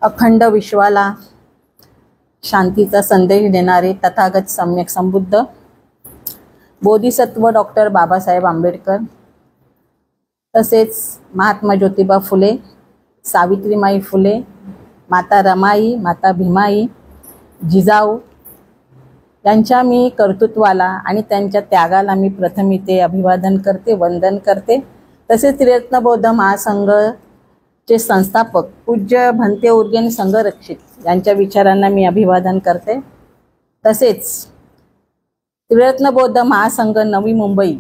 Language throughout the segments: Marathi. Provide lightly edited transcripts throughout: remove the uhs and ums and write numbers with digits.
अखंड विश्वाला शांतीचा संदेश देणारे तथागत सम्यक संबुद्ध बोधिसत्व डॉक्टर बाबासाहेब आंबेडकर, तसेच महात्मा ज्योतिबा फुले, सावित्रीमाई फुले, माता रमाई, माता भीमाई, जिजाऊ यांच्या मी कर्तृत्वाला आणि त्यांच्या त्यागाला मी प्रथम इथे अभिवादन करते, वंदन करते। तसेच त्रिरत्न बौद्ध महासंघचे संस्थापक पूज्य भंते उर्गेन संघरक्षित यांच्या विचारांना मी अभिवादन करते। तसेच त्रिरत्न बौद्ध महासंघ नवी मुंबई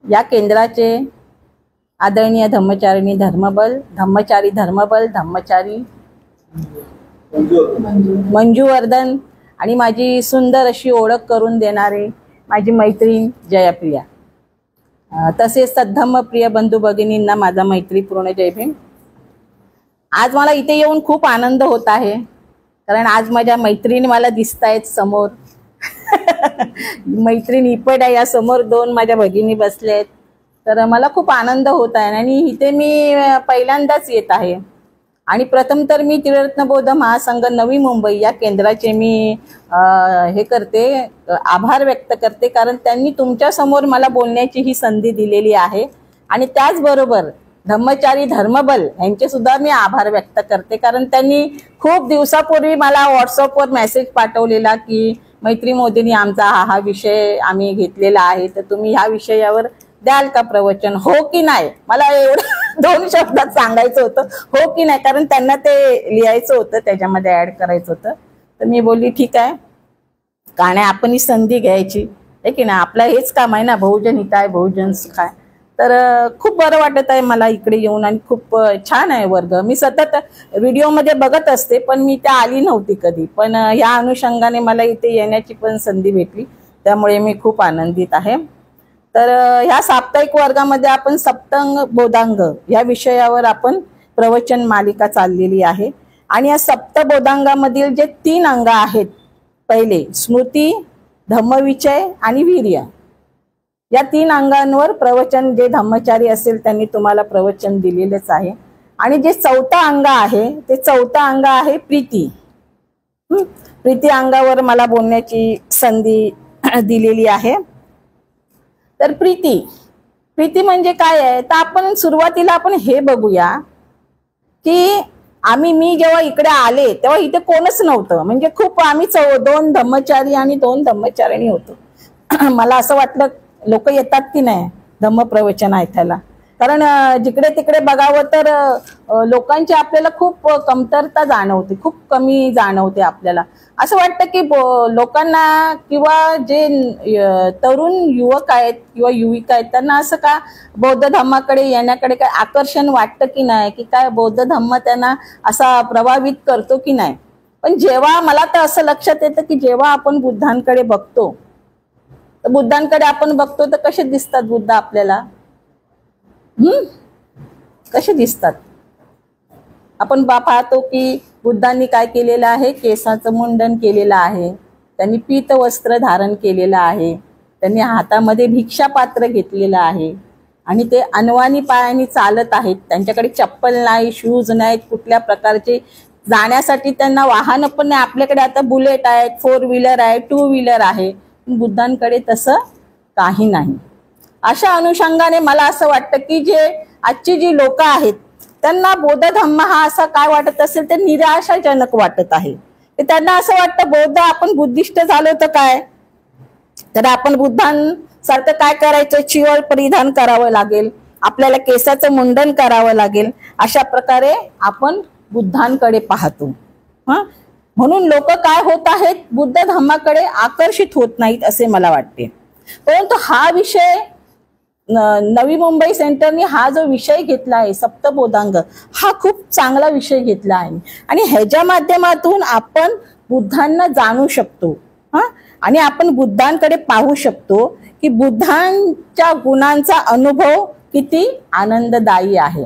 या केंद्राचे आदरणीय धम्मचारिणी धर्मबल, धम्मचारी धर्मबल, धम्मचारी मंजूवर्धन आणि माझी सुंदर अशी ओळख करून देणारे माझी मैत्रीण जयप्रिया, तसेच सद्धम्म प्रिय बंधू भगिनींना माझा मैत्रीपूर्ण जय भीम। आज मला इथे येऊन खूप आनंद होत आहे, कारण आज माझ्या मैत्रिणी मला दिसत आहेत समोर। मैत्रिणी इपड्या या समोर दोन माझ्या भगिनी बसल्या आहेत, तर मला खूप आनंद होत आहे। आणि इथे मी पहिल्यांदाच येत आहे आणि प्रथम तर मी त्रिरत्न बौद्ध महासंघ नवी मुंबई या केंद्राचे मी हे करते, आभार व्यक्त करते, कारण त्यांनी तुमच्या समोर मला बोलण्याची ही संधी दिलेली आहे। आणि त्याचबरोबर धम्मचारी धर्मबल यांचे सुद्धा मी आभार व्यक्त करते, कारण त्यांनी खूप दिवसापूर्वी मला व्हॉट्सअपवर मेसेज पाठवलेला की मैत्री मोदींनी आमचा हा विषय आम्ही घेतलेला आहे, तर तुम्ही ह्या विषयावर द्याल का प्रवचन, हो की नाही। मला एवढं 2 शब्दात सांगायचं होतं, हो की नाही, कारण त्यांना ते लिहायचं होतं, त्याच्यामध्ये ऍड करायचं होतं। तर मी बोलली ठीक आहे, का नाही, आपण ही संधी घ्यायची आहे की नाही, आपलं हेच काम आहे ना, बहुजन हिताय बहुजन सुखाय। तर खूप बरं वाटत आहे मला इकडे येऊन आणि खूप छान आहे वर्ग। मी सतत व्हिडिओमध्ये बघत असते, पण मी त्या आली नव्हती कधी, पण या अनुषंगाने मला इथे येण्याची पण संधी भेटली, त्यामुळे मी खूप आनंदित आहे। तर ह्या साप्ताहिक वर्गामध्ये आपण सप्तांग बोधांग या विषयावर आपण प्रवचन मालिका चाललेली आहे। आणि या सप्तबोधांगामधील जे 3 अंग आहेत, पहिले स्मृती, धम्मविचय आणि वीर्य, या 3 अंगांवर प्रवचन जे धम्मचारी असेल त्यांनी तुम्हाला प्रवचन दिलेलेच आहे। आणि जे 4थं अंग आहे ते 4थं अंग आहे प्रीती। प्रीती अंगावर मला बोलण्याची संधी दिलेली आहे। तर प्रीती म्हणजे काय आहे, तर आपण सुरुवातीला आपण हे बघूया की मी जेव्हा इकडे आले तेव्हा इथे कोणच नव्हतं, म्हणजे खूप आम्ही 2 धम्मचारी आणि 2 धम्मचारिणी होतो। मला असं वाटलं लोक येतात की नाही धम्म प्रवचन ऐकायला, कारण जिकडे तिकडे बघावं तर लोकांची आपल्याला खूप कमतरता जाणवते, खूप कमी जाणवते। आपल्याला असं वाटतं की लोकांना किंवा जे तरुण युवक आहेत किंवा युविका आहेत त्यांना असं का बौद्ध धम्माकडे येण्याकडे काय आकर्षण वाटतं की नाही, की काय बौद्ध धम्म त्यांना असा प्रभावित करतो की नाही। पण जेव्हा मला तर असं लक्षात येतं की जेव्हा आपण बुद्धांकडे बघतो, तर बुद्धांकडे आपण बघतो तर कसे दिसतात बुद्ध आपल्याला, कसे दिसतात। आपण पाहतो की बुद्धांनी काय केलेलं आहे, केसाचं मुंडन केलेलं आहे, त्यांनी पीत वस्त्र धारण केलेलं आहे, त्यांनी हातामध्ये भिक्षा पात्र घेतलेलं आहे आणि ते अनवाणी पायांनी चालत आहेत, त्यांच्याकडे चप्पल नाही, शूज नाहीत, कुठल्या प्रकारचे जाण्यासाठी त्यांना वाहन पण नाही। आपल्याकडे आता बुलेट आहेत, 4 व्हीलर आहे, 2 व्हीलर आहे, बुद्धांकडे तसं काही नाही। अशा अनुषंगाने मला असं वाटतं की जे आजची जी लोक आहेत त्यांना बौद्ध धम्म हा असा काय वाटत असेल, ते निराशाजनक वाटत आहे। त्यांना असं वाटतं बौद्ध आपण बुद्धिस्ट झालो तर काय, तर आपण बुद्धांसारखं काय करायचं, चिवळ परिधान करावं लागेल, आपल्याला केसाचं मुंडन करावं लागेल, अशा प्रकारे आपण बुद्धांकडे पाहतो। म्हणून लोक काय होत आहेत, बुद्ध धम्माकडे आकर्षित होत नाहीत असे मला वाटते। परंतु हा विषय नवी मुंबई सेंटरने हा जो विषय घेतला आहे सप्तबोधांग, हा खूप चांगला विषय घेतला आहे आणि ह्याच्या माध्यमातून आपण बुद्धांना जाणू शकतो आणि आपण बुद्धांकडे पाहू शकतो की बुद्धांच्या गुणांचा अनुभव किती आनंददायी आहे।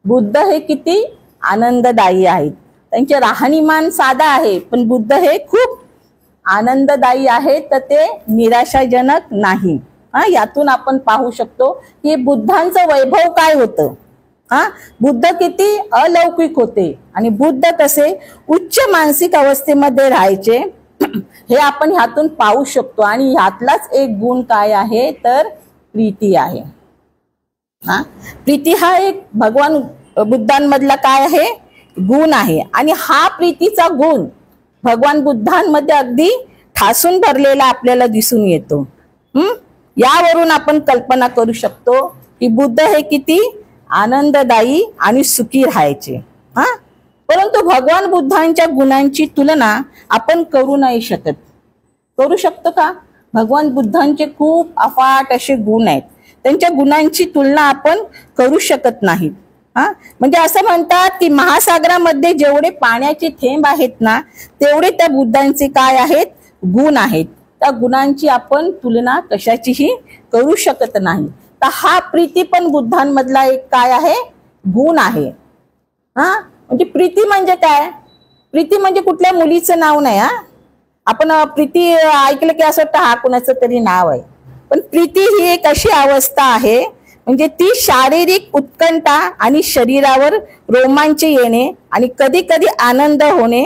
बुद्ध हे किती आनंददायी आहेत, त्यांचे राहणीमान साधा आहे, पण बुद्ध हे खूप आनंददायी आहे, तर ते निराशाजनक नाही। यातून आपण पाहू शकतो की बुद्धांचं वैभव काय होतं, बुद्ध किती अलौकिक होते आणि बुद्ध कसे उच्च मानसिक अवस्थेमध्ये राहायचे हे आपण ह्यातून पाहू शकतो। आणि ह्यातलाच एक गुण काय आहे तर प्रीती आहे। प्रीती हा एक भगवान बुद्धांमधला काय आहे गुण आहे आणि हा प्रीतीचा गुण भगवान बुद्धांमध्ये अगदी ठासून भरलेला आपल्याला दिसून येतो। यावरून आपण कल्पना करू शकतो की बुद्ध हे किती आनंददायी आणि सुखी राहायचे। परंतु भगवान बुद्धांच्या गुणांची तुलना आपण करू नाही शकत। करू शकतो का? भगवान बुद्धांचे खूप अफाट असे गुण आहेत, त्यांच्या गुणांची तुलना आपण करू शकत नाहीत। म्हणजे असं म्हणतात की महासागरामध्ये जेवढे पाण्याचे थेंब आहेत ना तेवढे त्या बुद्धांचे काय आहेत गुण आहेत। त्या गुणांची आपण तुलना कशाचीही करू शकत नाही। तर हा प्रीती पण बुद्धांमधला एक काय आहे गुण आहे। म्हणजे प्रीती म्हणजे काय? प्रीती म्हणजे कुठल्या मुलीचं नाव नाही। आपण प्रीती ऐकलं की असं वाटतं हा कुणाचं तरी नाव आहे, पण प्रीती ही एक अशी अवस्था आहे म्हणजे ती शारीरिक उत्कंठा आणि शरीरावर रोमांच येणे आणि कधी कधी आनंद होणे।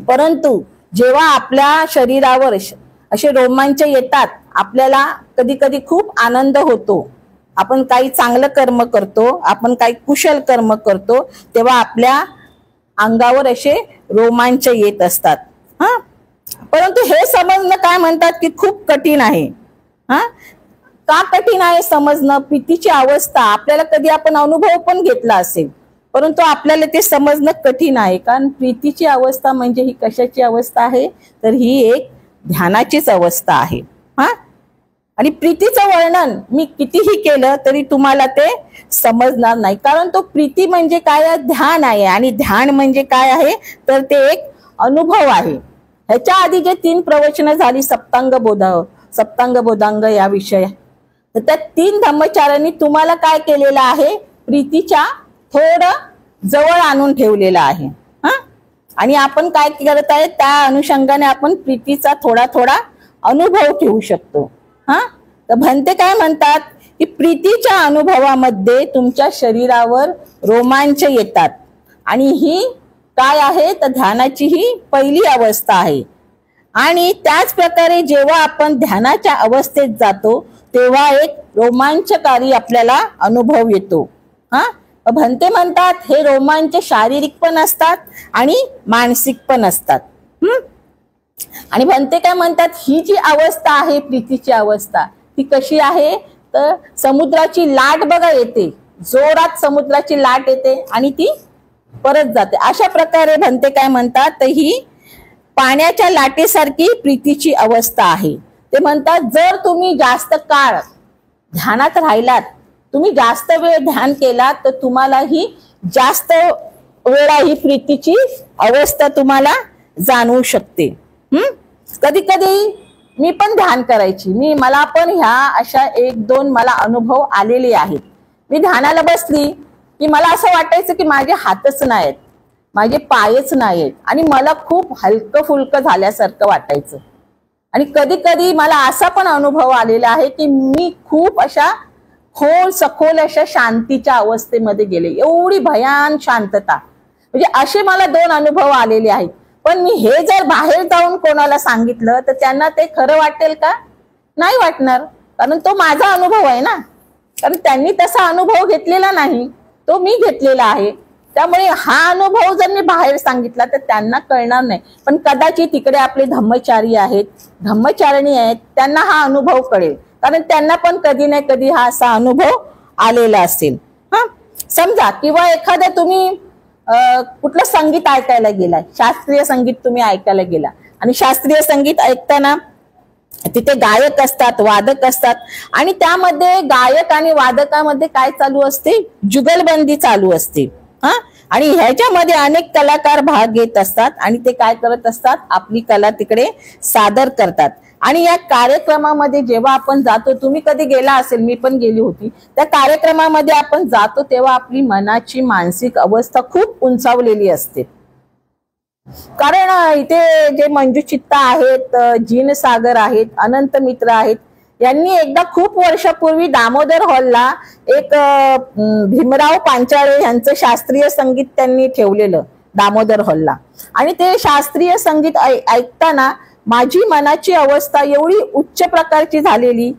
परंतु जेव्हा आपल्या शरीरावर असे रोमांच येतात, आपल्याला कधी कधी खूप आनंद होतो, आपण काही चांगलं कर्म करतो, आपण काही कुशल कर्म करतो, तेव्हा आपल्या अंगावर असे रोमांच येत असतात। परंतु हे समजणं काय म्हणतात की खूप कठीण आहे। का कठीण आहे समजणं? प्रीतीची अवस्था आपल्याला कधी आपण अनुभव पण घेतला असेल, परंतु आपल्याला ते समजणं कठीण आहे। कारण प्रीतीची अवस्था म्हणजे ही कशाची अवस्था आहे तर ही एक ध्यानाचीच अवस्था आहे। आणि प्रीतीचं वर्णन मी कितीही केलं तरी तुम्हाला ते समजणार नाही, कारण तो प्रीती म्हणजे काय ध्यान आहे आणि ध्यान म्हणजे काय आहे तर ते एक अनुभव आहे। ह्याच्या आधी जे 3 प्रवचनं झाली सप्तांग बोधांग या विषय, तर त्या 3 धम्मचारांनी तुम्हाला काय केलेलं आहे प्रीतीच्या थोडं जवळ आणून ठेवलेलं आहे। आणि आपण काय करत आहे त्या अनुषंगाने आपण प्रीतीचा थोडा थोडा अनुभव ठेवू शकतो। तर भंते काय म्हणतात की प्रीतीच्या अनुभवामध्ये तुमच्या शरीरावर रोमांच येतात आणि ही काय आहे तर ध्यानाची ही पहिली अवस्था आहे। आणि त्याच प्रकारे जेव्हा आपण ध्यानाच्या अवस्थेत जातो तेव्हा एक रोमांचकारी आपल्याला अनुभव येतो। भंते म्हणतात हे रोमांच शारीरिक पण असतात आणि मानसिक पण असतात। आणि भंते काय म्हणतात ही जी अवस्था आहे प्रीतीची अवस्था ती कशी आहे तर समुद्राची लाट बघा येते, जोरात समुद्राची लाट येते आणि ती परत जाते, अशा प्रकारे भंते काय म्हणतात तर ही पाण्याच्या लाटेसारखी प्रीतीची अवस्था आहे। ते म्हणतात जर तुम्ही जास्त काळ ध्यानात राहिलात, तुम्ही जास्त वेळ ध्यान केलात तर तुम्हाला ही जास्त वेळा ही प्रीतीची अवस्था तुम्हाला जाणवू शकते। कधी कधी मी पण ध्यान करायची, मला पण ह्या अशा 1-2 मला अनुभव आलेले आहेत। मी ध्यानाला बसली की मला असं वाटायचं की माझे हातच नाहीत, माझे पायच नाहीत आणि मला खूप हलकं फुलकं झाल्यासारखं वाटायचं। आणि कधी कधी मला असा पण अनुभव आलेला आहे की मी खूप अशा सखोल अशा शांतीच्या अवस्थेमध्ये गेले, एवढी भयान शांतता, म्हणजे असे मला 2 अनुभव आलेले आहेत। पण मी हे जर बाहेर जाऊन कोणाला सांगितलं तर त्यांना ते खरं वाटेल का? नाही वाटणार, कारण तो माझा अनुभव आहे ना, कारण त्यांनी तसा अनुभव घेतलेला नाही, तो मी घेतलेला आहे। त्यामुळे हा अनुभव जर मी बाहेर सांगितला तर त्यांना कळणार नाही, पण कदाचित तिकडे आपले धम्मचारी आहेत, धम्मचारिणी आहेत, त्यांना हा अनुभव कळेल, कारण त्यांना पण कधी ना कधी हा असा अनुभव आलेला असेल। समजा किंवा एखाद्या तुम्ही कुठलं संगीत ऐकायला गेलाय, शास्त्रीय संगीत तुम्ही ऐकायला गेला आणि शास्त्रीय संगीत ऐकताना तिथे गायक असतात, वादक असतात आणि त्यामध्ये गायक आणि वादकामध्ये काय चालू असते जुगलबंदी चालू असते। आणि ह्याच्यामध्ये अनेक कलाकार भाग घेत असतात आणि ते काय करत असतात आपली कला तिकडे सादर करतात। आणि या कार्यक्रमामध्ये जेव्हा आपण जातो, तुम्ही कधी गेला असेल, मी पण गेली होती, त्या कार्यक्रमामध्ये आपण जातो तेव्हा आपली मनाची मानसिक अवस्था खूप उंचावलेली असते, कारण इथे जे मंजुचित्ता आहेत, जीन सागर आहेत, अनंत मित्र आहेत, यांनी एकदा खूप वर्षापूर्वी दामोदर हॉलला एक भीमराव पांचाळे यांचं शास्त्रीय संगीत त्यांनी ठेवलेलं दामोदर हॉलला, आणि ते शास्त्रीय संगीत ऐकताना माझी मनाची अवस्था एवढी उच्च प्रकारची झालेली,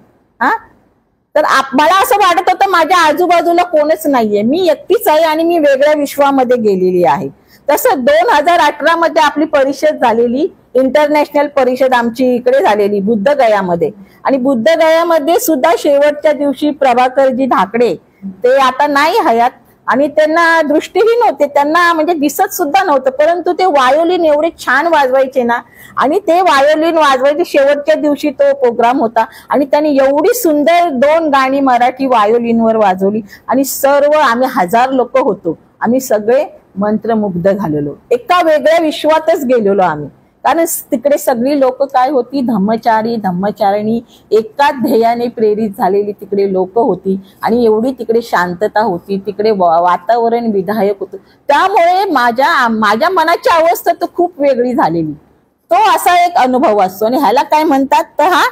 तर मला असं वाटत होतं माझ्या आजूबाजूला कोणच नाहीये, मी एकटीच आहे आणि मी वेगळ्या विश्वामध्ये गेलेली आहे. तसं 2018 मध्ये आपली परिषद झालेली, इंटरनॅशनल परिषद आमची इकडे झालेली बुद्धगयामध्ये, आणि बुद्धगयामध्ये सुद्धा शेवटच्या दिवशी प्रभाकरजी धाकडे ते आता नाही हयात आणि त्यांना दृष्टीहीन होते, त्यांना म्हणजे दिसत सुद्धा नव्हतं, परंतु ते वायोलिन एवढे छान वाजवायचे ना, आणि ते वायोलिन वाजवायचे. शेवटच्या दिवशी तो प्रोग्राम होता आणि त्यांनी एवढी सुंदर 2 गाणी मराठी वायोलिनवर वाजवली आणि सर्व आम्ही 1000 लोक होतो, आम्ही सगळे मंत्रमुग्ध झालेलो, एका वेगळ्या विश्वातच गेलेलो आम्ही. कारण तिकडे सगळी लोक काय होती, धम्मचारी धम्मचारिणी एकाच ध्येयाने प्रेरित झालेली तिकडे लोक होती, आणि एवढी तिकडे शांतता होती, तिकडे वातावरण विधायक होतं. त्यामुळे माझ्या मनाची अवस्था तर खूप वेगळी झालेली. तो असा एक अनुभव असतो, आणि ह्याला काय म्हणतात तर हा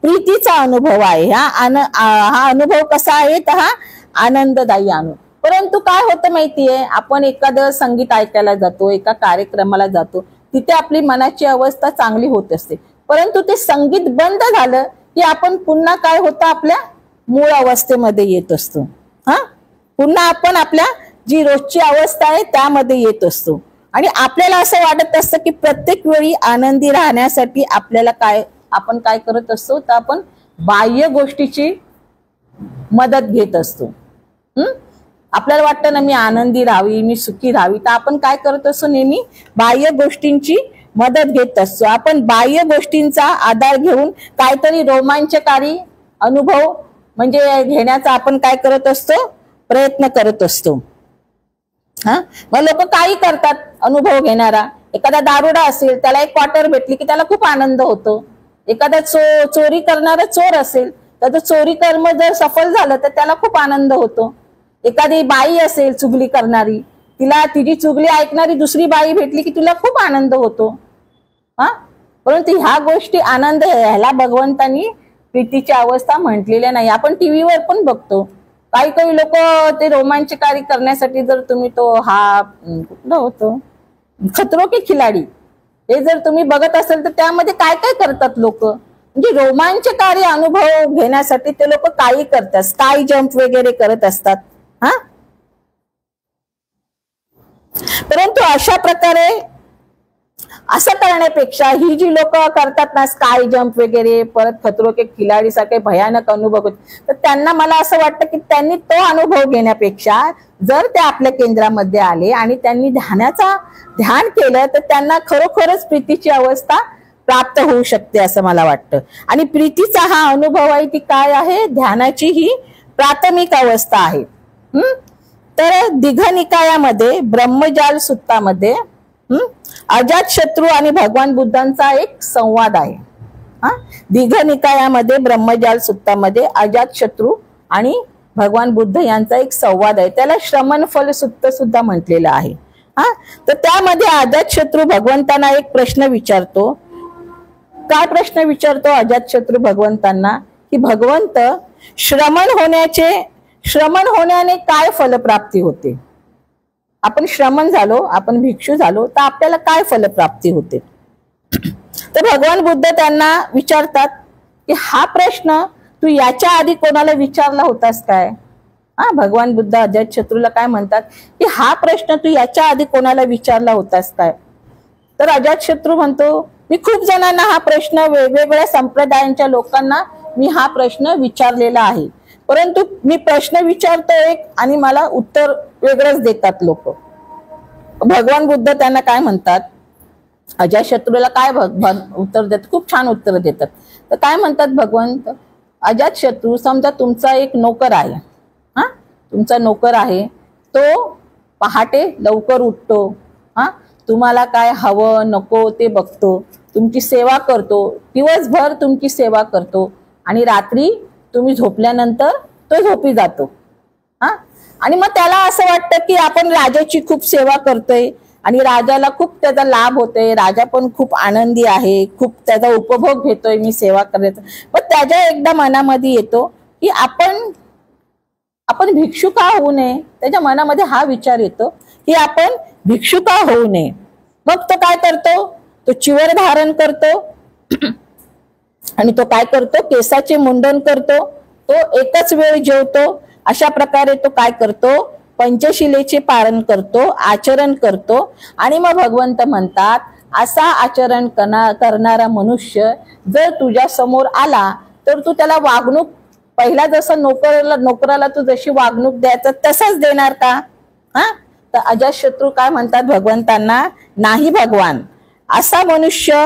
प्रीतीचा अनुभव आहे. हा अनुभव कसा आहे तर हा आनंददायी अनुभव. परंतु काय होतं माहितीये, आपण एखादं संगीत ऐकायला जातो, एका कार्यक्रमाला जातो, तिथे आपली मनाची अवस्था चांगली होत असते, परंतु ते संगीत बंद झालं की आपण पुन्हा काय होतं, आपल्या मूळ अवस्थेमध्ये येत असतो. पुन्हा आपण आपल्या जी रोजची अवस्था आहे त्यामध्ये येत असतो, आणि आपल्याला असं वाटत असतं की प्रत्येक वेळी आनंदी राहण्यासाठी आपल्याला आपण काय करत असतो तर आपण बाह्य गोष्टीची मदत घेत असतो. आपल्याला वाटतं ना मी आनंदी राहावी, मी सुखी राहावी, तर आपण काय करत असतो, नेहमी बाह्य गोष्टींची मदत घेत असतो. आपण बाह्य गोष्टींचा आधार घेऊन काहीतरी रोमांचकारी अनुभव म्हणजे घेण्याचा आपण काय करत असतो, प्रयत्न करत असतो. मग लोक काही करतात अनुभव घेणारा, एखादा दारुडा असेल त्याला एक क्वार्टर भेटली की त्याला खूप आनंद होतो. एखादा चोरी करणारा चोर असेल तर चोरी कर्म जर सफल झालं तर त्याला खूप आनंद होतो. एखादी बाई असेल चुगली करणारी, तिला तिची चुगली ऐकणारी दुसरी बाई भेटली की तिला खूप आनंद होतो. परंतु ह्या गोष्टी आनंद ह्याला भगवंतांनी प्रीतीची अवस्था म्हटलेल्या नाही. आपण टीव्हीवर पण बघतो काही लोक ते रोमांचकारी करण्यासाठी, जर तुम्ही तो कुठला होतो खतरो के खिलाडी हे जर तुम्ही बघत असाल तर त्यामध्ये काय काय करतात लोक, म्हणजे रोमांचकारी अनुभव घेण्यासाठी ते लोक काही करतात, स्काय जम्प वगैरे करत असतात. परंतु अशा प्रकारे असं करण्यापेक्षा ही जी लोक करतात ना स्काय जम्प वगैरे, परत खतरो के खिलाडी सारखे भयानक अनुभव होते, तर त्यांना मला असं वाटतं की त्यांनी तो अनुभव घेण्यापेक्षा जर ते आपल्या केंद्रामध्ये आले आणि त्यांनी ध्यान केलं तर त्यांना खरोखरच प्रीतीची अवस्था प्राप्त होऊ शकते असं मला वाटतं. आणि प्रीतीचा हा अनुभव आहे ती काय आहे, ध्यानाची ही प्राथमिक अवस्था आहे. तर दीघनिकायामध्ये ब्रह्मजाल सुत्तामध्ये अजातशत्रू आणि भगवान बुद्धांचा एक संवाद आहे. दीघनिकायामध्ये ब्रह्मजाल सुत्तामध्ये अजातशत्रू आणि भगवान बुद्ध यांचा एक संवाद आहे, त्याला श्रमण फल सुत्त सुद्धा म्हटलेलं आहे. तर त्यामध्ये अजातशत्रू भगवंतांना एक प्रश्न विचारतो. काय प्रश्न विचारतो अजातशत्रू भगवंतांना की भगवंत श्रमण होण्याने काय फलप्राप्ती होते, आपण श्रमण झालो, आपण भिक्षू झालो तर आपल्याला काय फलप्राप्ती होते. तर भगवान बुद्ध त्यांना विचारतात की हा प्रश्न तू याच्या आधी कोणाला विचारला होतास काय. भगवान बुद्ध अजातशत्रूला काय म्हणतात की हा प्रश्न तू याच्या आधी कोणाला विचारला होतास काय. तर अजातशत्रू म्हणतो मी खूप जणांना हा प्रश्न, वेगवेगळ्या संप्रदायांच्या लोकांना मी हा प्रश्न विचारलेला आहे, परंतु मी प्रश्न विचारतो एक आणि मला उत्तर वेगळंच देतात लोक. भगवान बुद्ध त्यांना काय म्हणतात, अजातशत्रूला काय उत्तर देतात, खूप छान उत्तर देतात. तर काय म्हणतात भगवंत, अजातशत्रू समजा तुमचा एक नोकर आहे, तुमचा नोकर आहे, तो पहाटे लवकर उठतो, तुम्हाला काय हवं नको ते बघतो, तुमची सेवा करतो, दिवसभर तुमची सेवा करतो, आणि रात्री तुम्ही झोपल्यानंतर तो झोपी जातो. आणि मग त्याला असं वाटतं की आपण राजाची खूप सेवा करतोय, आणि राजाला खूप त्याचा लाभ होतोय, राजा पण खूप आनंदी आहे, खूप त्याचा उपभोग घेतोय मी सेवा करायचा. पण त्याच्या एकदा मनामध्ये येतो की आपण भिक्षू का होऊ नये. त्याच्या मनामध्ये हा विचार येतो की आपण भिक्षू का होऊ नये. मग तो काय करतो, तो चिवर धारण करतो आणि तो काय करतो, केसाचे मुंडन करतो, तो एकच वेळ जेवतो. अशा प्रकारे तो काय करतो, पंचशिलेचे पालन करतो, आचरण करतो. आणि मग भगवंत म्हणतात, असा आचरण करणारा मनुष्य जर तुझ्या समोर आला तर तू त्याला वागणूक पहिला जसं नोकराला तू जशी वागणूक द्यायचं तसंच देणार का. हा, तर अजातशत्रू काय म्हणतात भगवंतांना, नाही भगवान, असा मनुष्य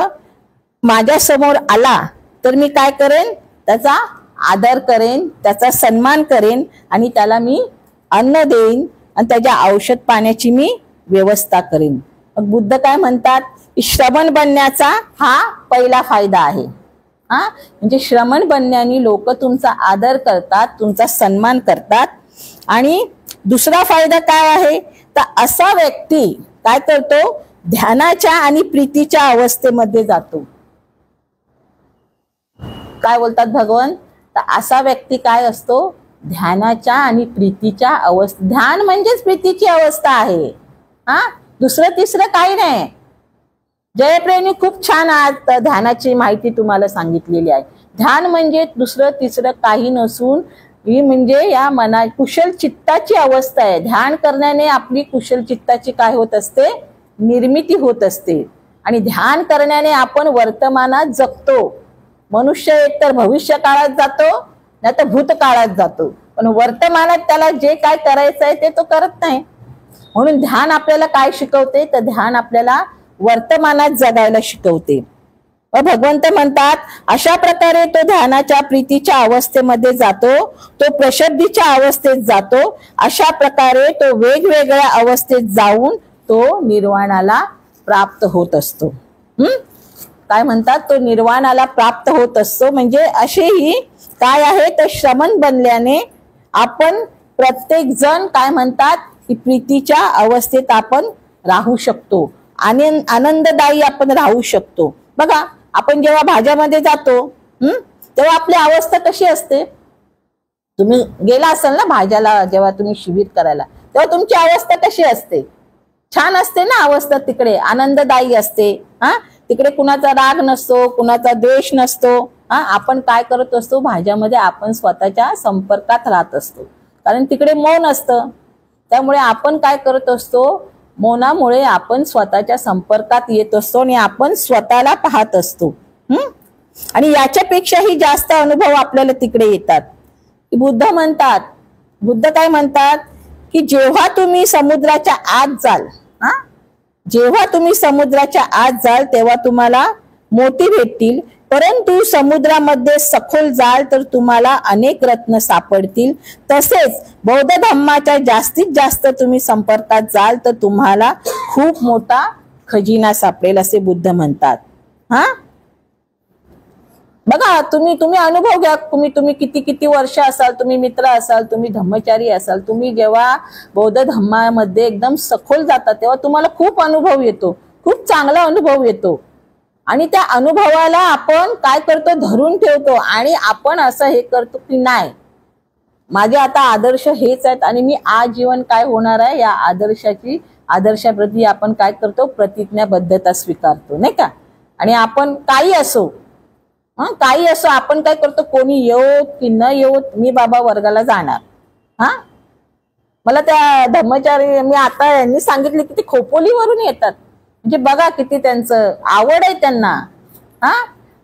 माझ्या समोर आला तर मी काय करेन, त्याचा आदर करेन, त्याचा सन्मान करेन आणि त्याला मी अन्न देईन आणि त्याच्या औषध पाण्याची मी व्यवस्था करेन. मग बुद्ध काय म्हणतात, श्रमण बनण्याचा हा पहिला फायदा आहे. म्हणजे श्रमण बनण्याने लोक तुमचा आदर करतात, तुमचा सन्मान करतात. आणि दुसरा फायदा काय आहे, तर असा व्यक्ती काय करतो, ध्यानाच्या आणि प्रीतीच्या अवस्थेमध्ये जातो. काय बोलतात भगवान, तर असा व्यक्ती काय असतो, ध्यानाच्या आणि प्रीतीच्या अवस्था. ध्यान म्हणजेच प्रीतीची अवस्था आहे. दुसरं तिसरं काही नाही. जयप्रेमी खूप छान आज ध्यानाची माहिती तुम्हाला सांगितलेली आहे. ध्यान म्हणजे दुसरं तिसरं काही नसून ही म्हणजे या मना कुशल चित्ताची अवस्था आहे. ध्यान करण्याने आपली कुशल चित्ताची काय होत असते, निर्मिती होत असते. आणि ध्यान करण्याने आपण वर्तमानात जगतो. मनुष्य एकतर भविष्य काळात जातो नाही तर भूतकाळात जातो, पण वर्तमानात त्याला जे काय करायचं आहे ते तो करत नाही. म्हणून ध्यान आपल्याला काय शिकवते, तर ध्यान आपल्याला वर्तमानात जगायला शिकवते. व भगवंत म्हणतात, अशा प्रकारे तो ध्यानाच्या प्रीतीच्या अवस्थेमध्ये जातो, तो प्रशुद्धीच्या अवस्थेत जातो. अशा प्रकारे तो वेगवेगळ्या अवस्थेत जाऊन तो निर्वाणाला प्राप्त होत असतो. काय म्हणतात, तो निर्वाणाला प्राप्त होत असतो. म्हणजे असेही काय आहे, तर श्रमण बनल्याने आपण प्रत्येक जण काय म्हणतात की प्रीतीच्या अवस्थेत आपण राहू शकतो, आनंददायी आपण राहू शकतो. बघा, आपण जेव्हा भाज्यामध्ये जातो तेव्हा आपली अवस्था कशी असते. तुम्ही गेला असाल ना भाज्याला, जेव्हा तुम्ही शिबिर करायला, तेव्हा तुमची अवस्था कशी असते, छान असते ना अवस्था, तिकडे आनंददायी असते. तिकडे कुणाचा राग नसतो, कुणाचा द्वेष नसतो. आपण काय करत असतो, भाज्यामध्ये आपण स्वतःच्या संपर्कात राहत असतो, कारण तिकडे मौन असतं. त्यामुळे आपण काय करत असतो, मौनामुळे आपण स्वतःच्या संपर्कात येत असतो आणि आपण स्वतःला पाहत असतो. आणि याच्यापेक्षाही जास्त अनुभव आपल्याला तिकडे येतात. बुद्ध काय म्हणतात की जेव्हा तुम्ही समुद्राच्या आत जाल, जेव्हा तुम्ही समुद्राच्या आत जाल तेव्हा तुम्हाला मोती भेटतील, परंतु समुद्रामध्ये सखोल जाल तर तुम्हाला अनेक रत्न सापडतील. तसेच बौद्ध धम्माच्या जास्तीत जास्त तुम्ही संपर्कात जाल तर तुम्हाला खूप मोठा खजिना सापडेल, असे बुद्ध म्हणतात. बघा, तुम्ही अनुभव घ्या. तुम्ही किती वर्ष असाल, तुम्ही मित्र असाल, तुम्ही धम्मचारी असाल, तुम्ही जेव्हा बौद्ध धम्मामध्ये एकदम सखोल जातात तेव्हा तुम्हाला खूप अनुभव येतो, खूप चांगला अनुभव येतो. आणि त्या अनुभवाला आपण काय करतो, धरून ठेवतो आणि आपण असं हे करतो की नाही, माझे आता आदर्श हेच आहेत आणि मी आजीवन काय होणार आहे, या आदर्शाप्रती आपण काय करतो, प्रतिज्ञाबद्धता स्वीकारतो, नाही का. आणि आपण काही असो आपण काय करतो, कोणी येवो की न येवो, मी बाबा वर्गाला जाणार. मला त्या धम्मचारी मी आता यांनी सांगितले की ते खोपोलीवरून येतात. म्हणजे बघा किती त्यांचं आवड आहे त्यांना.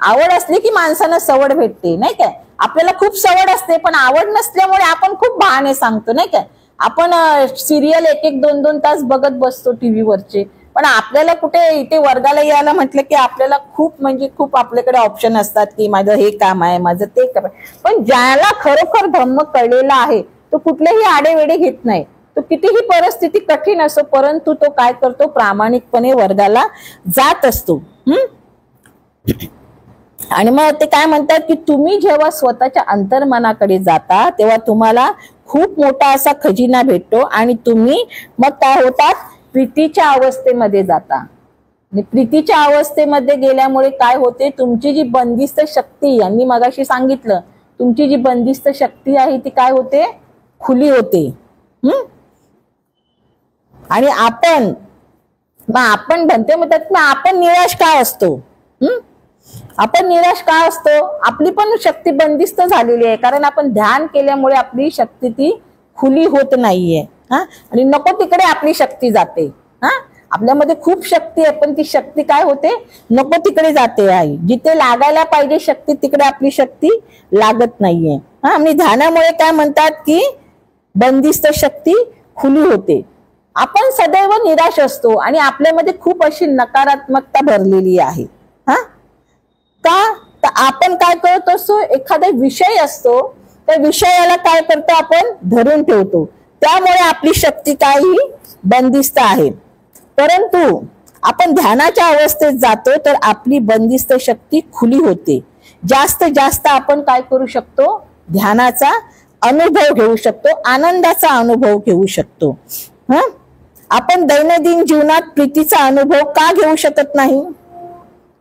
आवड असली की माणसांना सवड भेटते, नाही काय. आपल्याला खूप सवड असते पण आवड नसल्यामुळे आपण खूप बहाणे सांगतो, नाही काय. आपण सिरियल 1-2 तास बघत बसतो टीव्हीवरचे, पण आपल्याला कुठे इथे वर्गाला यायला म्हटलं की आपल्याला खूप आपल्याकडे ऑप्शन असतात की माझं हे काम आहे, माझं ते काम आहे. पण ज्याला खरोखर धम्म कळलेला आहे तो कुठलेही आडेवेडे घेत नाही. तो कितीही परिस्थिती कठीण असो परंतु तो काय करतो, प्रामाणिकपणे वर्गाला जात असतो. आणि मग ते काय म्हणतात की तुम्ही जेव्हा स्वतःच्या अंतर्मनाकडे जाता तेव्हा तुम्हाला खूप मोठा असा खजिना भेटतो आणि तुम्ही मग काय होतात, प्रीतीच्या अवस्थेमध्ये जाता आणि प्रीतीच्या अवस्थेमध्ये गेल्यामुळे काय होते, तुमची जी बंदिस्त शक्ती, यांनी मगाशी सांगितलं, तुमची जी बंदिस्त शक्ती आहे ती काय होते, खुली होते. आणि आपण म्हणते म्हणतात आपण निराश का असतो, आपण निराश का असतो, आपली पण शक्ती बंदिस्त झालेली आहे, कारण आपण ध्यान केल्यामुळे आपली शक्ती ती खुली होत नाहीये. आणि नको तिकडे आपली शक्ती जाते. आपल्यामध्ये खूप शक्ती आहे, पण ती शक्ती काय होते, नको तिकडे जाते आहे. जिथे लागायला पाहिजे शक्ती तिकडे आपली शक्ती लागत नाहीये. आणि ध्यानामुळे काय म्हणतात की बंदिस्त शक्ती खुली होते. आपण सदैव निराश असतो आणि आपल्यामध्ये खूप अशी नकारात्मकता भरलेली आहे. का तर आपण काय करत असतो, एखादा विषय असतो त्या विषयाला काय करतो, आपण धरून ठेवतो, त्यामुळे आपली शक्ती काही बंदिस्त आहे. परंतु आपण ध्यानाच्या अवस्थेत जातो तर आपली बंदिस्त शक्ती खुली होते. जास्त जास्त आपण काय करू शकतो, ध्यानाचा अनुभव घेऊ शकतो, आनंदाचा अनुभव घेऊ शकतो. आपण दैनंदिन जीवनात प्रीतीचा अनुभव का घेऊ शकत नाही,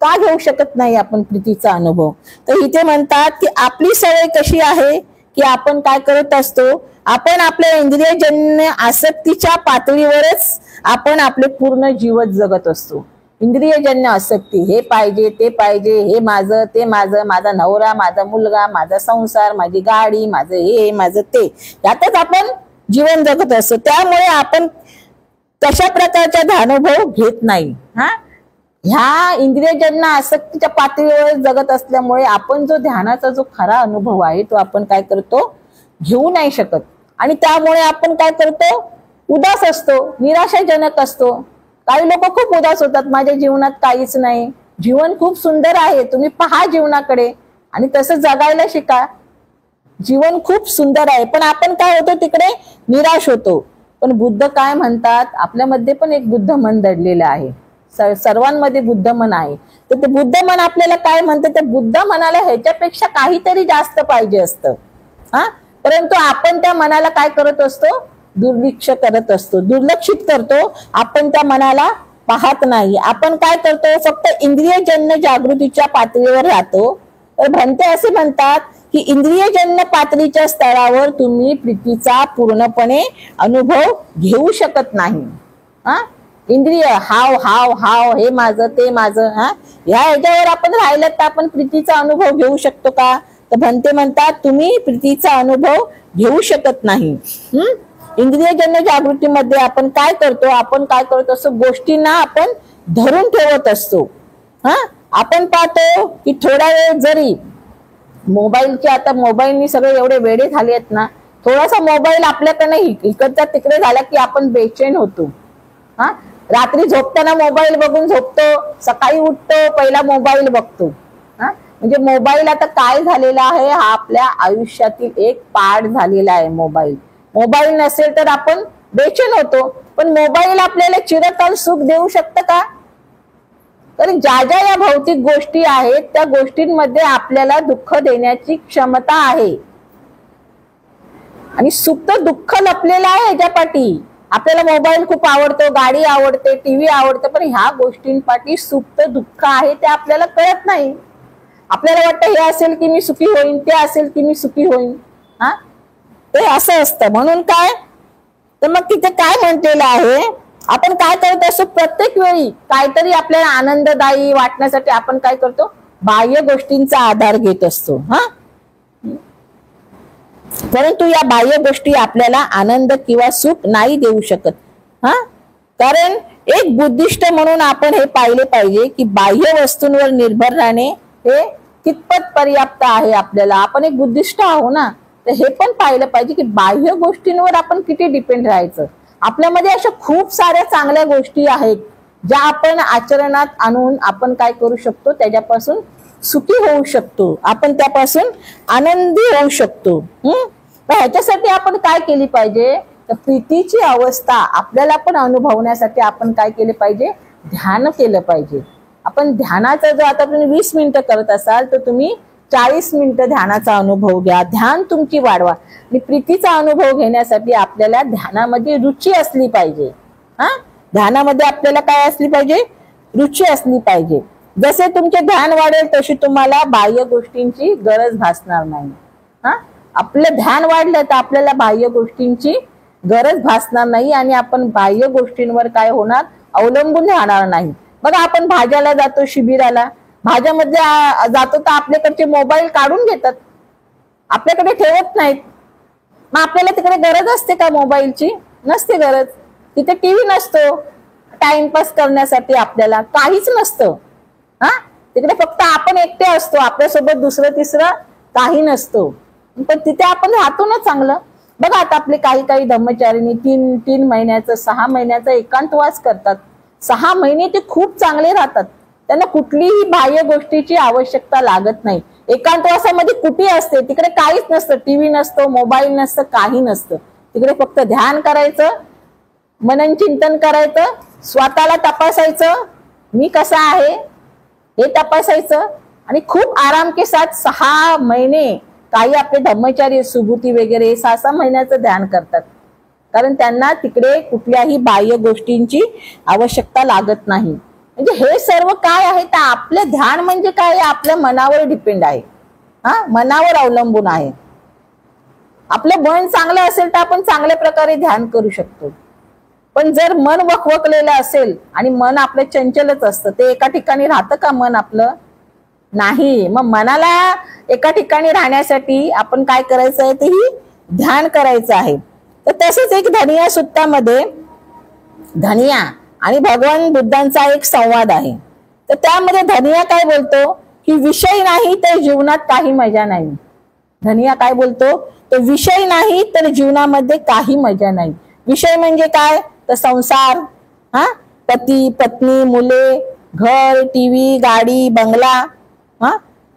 का घेऊ शकत नाही आपण प्रीतीचा अनुभव. तर इथे म्हणतात की आपली सवय कशी आहे की आपण काय करत असतो, आपण आपल्या इंद्रियजन्य आसक्तीच्या पातळीवरच आपण आपले पूर्ण जीवन जगत असतो. इंद्रियजन्य आसक्ती, हे पाहिजे ते पाहिजे, हे माझं ते माझं, माझा नवरा, माझा मुलगा, माझा संसार, माझी गाडी, माझं हे माझं ते, यातच आपण जीवन जगत असतो. त्यामुळे आपण तशा प्रकारचा ध्यानुभव घेत नाही. ह्या इंद्रियजन्य आसक्तीच्या पातळीवर जगत असल्यामुळे आपण जो ध्यानाचा जो खरा अनुभव आहे तो आपण काय करतो, घेऊ नाही शकत. आणि त्यामुळे आपण काय करतो, उदास असतो, निराशाजनक असतो. काही लोक खूप उदास होतात, माझ्या जीवनात काहीच नाही, जीवन खूप सुंदर आहे, तुम्ही पहा जीवनाकडे आणि तसं जगायला शिका, जीवन खूप सुंदर आहे. पण आपण काय होतो, तिकडे निराश होतो. पण बुद्ध काय म्हणतात, आपल्यामध्ये पण एक बुद्ध मन दडलेलं आहे, सर्वांमध्ये बुद्ध मन आहे. तर ते बुद्ध मन आपल्याला काय म्हणतं, त्या बुद्ध मनाला ह्याच्यापेक्षा काहीतरी जास्त पाहिजे असतं. परंतु आपण त्या मनाला काय करत असतो, दुर्लक्ष करत असतो, दुर्लक्षित करतो. आपण त्या मनाला पाहत नाही. आपण काय करतो, फक्त इंद्रियजन्य जागृतीच्या पातळीवर राहतो. तर भंते असे म्हणतात की इंद्रियजन्य पातळीच्या स्तरावर तुम्ही प्रीतीचा पूर्णपणे अनुभव घेऊ शकत नाही. इंद्रिय हाव हाव हाव, हे माझं ते माझं, ह्या ह्याच्यावर आपण राहिलं तर आपण प्रीतीचा अनुभव घेऊ शकतो का. तर भंते म्हणतात तुम्ही प्रीतीचा अनुभव घेऊ शकत नाही. इंद्रियजन्य जागृतीमध्ये आपण काय करतो असं गोष्टींना आपण धरून ठेवत असतो. आपण पाहतो की थोडा वेळ जरी मोबाईलचे, आता मोबाईलनी सगळे एवढे वेडे झाले आहेत ना, थोडासा मोबाईल आपल्याकडे इकडचा तिकडे झाला की आपण बेचैन होतो. रात्री झोपताना मोबाईल बघून झोपतो, सकाळी उठतो पहिला मोबाईल बघतो. म्हणजे मोबाईल आता काय झालेला आहे, हा आपल्या आयुष्यातील एक पार्ट झालेला आहे. मोबाईल नसेल तर आपण बेचैन होतो. पण मोबाईल आपल्याला चिरकाल सुख देऊ शकतं का. कारण ज्या ज्या या भौतिक गोष्टी आहेत त्या गोष्टींमध्ये आपल्याला दुःख देण्याची क्षमता आहे आणि सुप्त दुःख लपलेलं आहे ह्याच्यापाठी. आपल्याला मोबाईल खूप आवडतो, गाडी आवडते, टीव्ही आवडते, पण ह्या गोष्टींपाठी सुप्त दुःख आहे ते आपल्याला कळत नाही. आपल्याला वाटतं हे असेल की मी सुखी होईन, ते असेल की मी सुखी होईन. ते असं असतं. म्हणून काय तर मग तिथे काय म्हटलेलं आहे, आपण काय करत असतो, प्रत्येक वेळी काहीतरी आपल्याला आनंददायी वाटण्यासाठी आपण काय करतो, बाह्य गोष्टींचा आधार घेत असतो. परंतु या बाह्य गोष्टी आपल्याला आनंद किंवा सुख नाही देऊ शकत. कारण एक बुद्धिस्ट म्हणून आपण हे पाहिले पाहिजे की बाह्य वस्तूंवर निर्भर राहणे हे कितपत पर्याप्त आहे आपल्याला. आपण एक बुद्धिस्ट आहो ना, तर हे पण पाहिलं पाहिजे की बाह्य गोष्टींवर आपण किती डिपेंड राहायचं. आपल्यामध्ये अशा खूप साऱ्या चांगल्या गोष्टी आहेत ज्या आपण आचरणात आणून आपण काय करू शकतो, त्याच्यापासून सुखी होऊ शकतो, आपण त्यापासून आनंदी होऊ शकतो. ह्याच्यासाठी आपण काय केली पाहिजे, तर प्रीतीची अवस्था आपल्याला पण अनुभवण्यासाठी आपण काय केले पाहिजे, ध्यान केलं पाहिजे. आपण ध्यानाचा जो आता तुम्ही 20 मिनिटं करत असाल तर तुम्ही 40 मिनिटं ध्यानाचा अनुभव घ्या, ध्यान तुमची वाढवा. आणि प्रीतीचा अनुभव घेण्यासाठी आपल्याला ध्यानामध्ये रुची असली पाहिजे. ध्यानामध्ये आपल्याला काय असली पाहिजे, रुची असली पाहिजे. जसे तुमचे ध्यान वाढेल तशी तुम्हाला बाह्य गोष्टींची गरज भासणार नाही. आपलं ध्यान वाढलं तर आपल्याला बाह्य गोष्टींची गरज भासणार नाही आणि आपण बाह्य गोष्टींवर काय होणार, अवलंबून राहणार नाही. बघा, आपण भाज्याला जातो, शिबिराला भाज्यामध्ये जातो तर आपल्याकडचे मोबाईल काढून घेतात, आपल्याकडे ठेवत नाहीत. मग आपल्याला तिकडे गरज असते का मोबाईलची? नसते गरज. तिथे टीव्ही नसतो टाइमपास करण्यासाठी, आपल्याला काहीच नसतं. तिकडे फक्त आपण एकटे असतो, आपल्यासोबत दुसरं तिसरं काही नसतो, पण तिथे आपण राहतो ना चांगलं. बघा, आता आपले काही काही धम्मचारिणी 3 महिन्याचं 6 महिन्याचा एकांतवास करतात. 6 महिने ते खूप चांगले राहतात, त्यांना कुठलीही बाह्य गोष्टीची आवश्यकता लागत नाही. एकांतवासामध्ये कुठे असते, तिकडे काहीच नसतं, टीव्ही नसतो, मोबाईल नसतं, काही नसतं. तिकडे फक्त ध्यान करायचं, मनन चिंतन करायचं, स्वतःला तपासायचं, मी कसा आहे हे तपासायचं आणि खूप आराम के साथ 6 महिने. काही आपले धम्मचारी सुबुती वगैरे 6 महिन्याचं ध्यान करतात, कारण त्यांना तिकडे कुठल्याही बाह्य गोष्टींची आवश्यकता लागत नाही. म्हणजे हे सर्व काय आहे तर आपलं ध्यान म्हणजे काय, आपल्या मनावर डिपेंड आहे. मनावर अवलंबून आहे. आपलं मन चांगलं असेल तर आपण चांगल्या प्रकारे ध्यान करू शकतो. पण जर मन वखवकलेलं असेल आणि मन आपलं चंचलच असतं, ते एका ठिकाणी राहतं का मन आपलं? नाही. मग मनाला एका ठिकाणी राहण्यासाठी आपण काय करायचं आहे, तेही ध्यान करायचं आहे. तर तसंच एक धनिया सुत्तामध्ये धनिया आणि भगवान बुद्धांचा एक संवाद आहे. तर त्यामध्ये धनिया काय बोलतो की विषय नाही तर जीवनात काही मजा नाही. धनिया काय बोलतो, तो विषय नाही तर जीवनामध्ये काही मजा नाही. विषय म्हणजे काय तर संसार, पती पत्नी, मुले, घर, टीव्ही, गाडी, बंगला.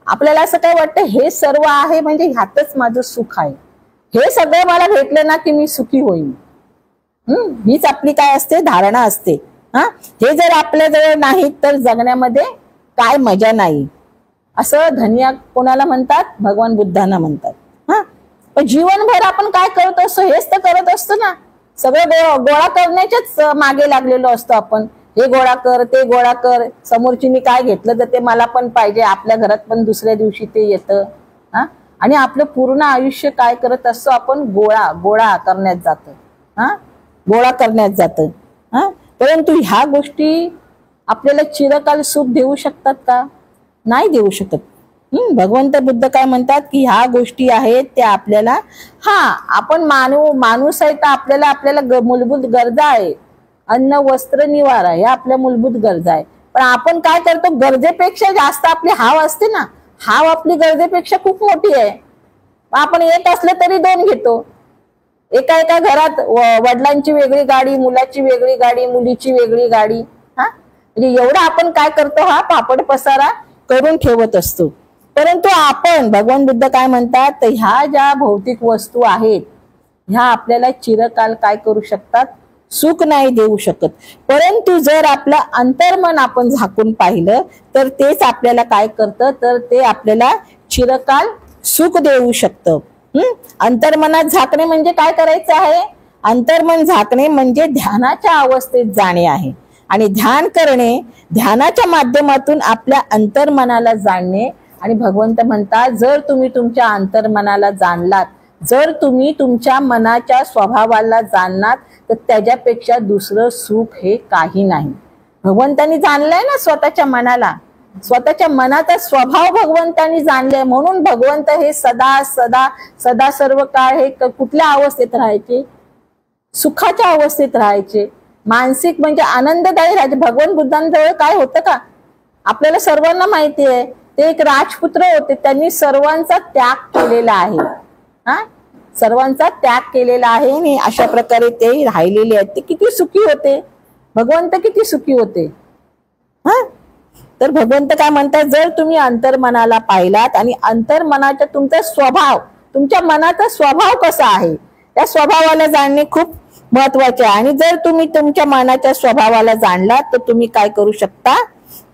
आपल्याला असं काय वाटतं, हे सर्व आहे म्हणजे ह्यातच माझं सुख आहे, हे सगळं मला भेटलं ना की मी सुखी होईल. हीच आपली काय असते, धारणा असते. हे जर आपल्या जवळ नाही तर जगण्यामध्ये काय मजा नाही, असं धनिया कोणाला म्हणतात, भगवान बुद्धांना म्हणतात. पण जीवनभर आपण काय करत असतो, हेच तर करत असतो ना, सगळं गोळा करण्याच्याच मागे लागलेलो असतो आपण. हे गोळा कर, ते गोळा कर, समोरचीने काय घेतलं तर ते मला पण पाहिजे, आपल्या घरात पण दुसऱ्या दिवशी ते येतं. आणि आपलं पूर्ण आयुष्य काय करत असतो आपण, गोळा करण्यात जातं, गोळा करण्यात जातं. परंतु ह्या गोष्टी आपल्याला चिरकाल सुख देऊ शकतात का? नाही देऊ शकत. भगवंत बुद्ध काय म्हणतात की ह्या गोष्टी आहेत त्या आपल्याला, आपण माणूस आहे तर आपल्याला मूलभूत गरजा आहे, अन्न वस्त्र निवारा, हे आपल्या मूलभूत गरजा आहे. पण आपण काय करतो, गरजेपेक्षा जास्त आपली हाव असते ना, हाव आपली गरजेपेक्षा खूप मोठी आहे. आपण एक असलं तरी 2 घेतो. एका घरात वडिलांची वेगळी गाडी, मुलाची वेगळी गाडी, मुलीची वेगळी गाडी. म्हणजे एवढा आपण काय करतो, पापड पसारा करून ठेवत असतो. परंतु आपण, भगवान बुद्ध काय म्हणतात, तर ह्या ज्या भौतिक वस्तू आहेत ह्या आपल्याला चिरकाल काय करू शकतात, सुख नाही देऊ शकत. परंतु जर आपलं अंतर्मन आपण झाकून पाहिलं तर तेच आपल्याला काय करतं, तर ते आपल्याला चिरकाल सुख देऊ शकतं. अंतर्मनात झाकणे म्हणजे काय करायचं आहे, अंतर्मन झाकणे म्हणजे ध्यानाच्या अवस्थेत जाणे आहे. आणि ध्यान करणे, ध्यानाच्या माध्यमातून आपल्या अंतर्मनाला जाणणे. आणि भगवंत म्हणतात, जर तुम्ही तुमच्या अंतर्मनाला जाणलात, जर तुम्ही तुमच्या मनाच्या स्वभावाला जाणलात तर त्याच्यापेक्षा दुसरं सुख हे काही नाही. भगवंतांनी जाणलंय ना स्वतःच्या मनाला, स्वतःच्या मनाचा स्वभाव भगवंतांनी जाणले. म्हणून भगवंत हे सदा सदा सदा सर्व काळ हे कुठल्या अवस्थेत राहायचे, सुखाच्या अवस्थेत राहायचे, मानसिक म्हणजे आनंददायी राहायचे. भगवान बुद्धांजवळ काय होतं का, आपल्याला सर्वांना माहिती आहे, ते एक राजपुत्र होते, त्यांनी सर्वांचा त्याग केलेला आहे. सर्वांचा त्याग केलेला आहे आणि अशा प्रकारे ते राहिलेले आहेत. ते किती सुखी होते, भगवंत किती सुखी होते. तर भगवंत काय म्हणतात, जर तुम्ही अंतर्मनाला पाहिलात आणि अंतर्मनाचा तुमचा स्वभाव, तुमच्या मनाचा स्वभाव कसा आहे त्या स्वभावाला जाणणे खूप महत्वाचे आहे. आणि जर तुम्ही तुमच्या मनाच्या स्वभावाला जाणलात तर तुम्ही काय करू शकता,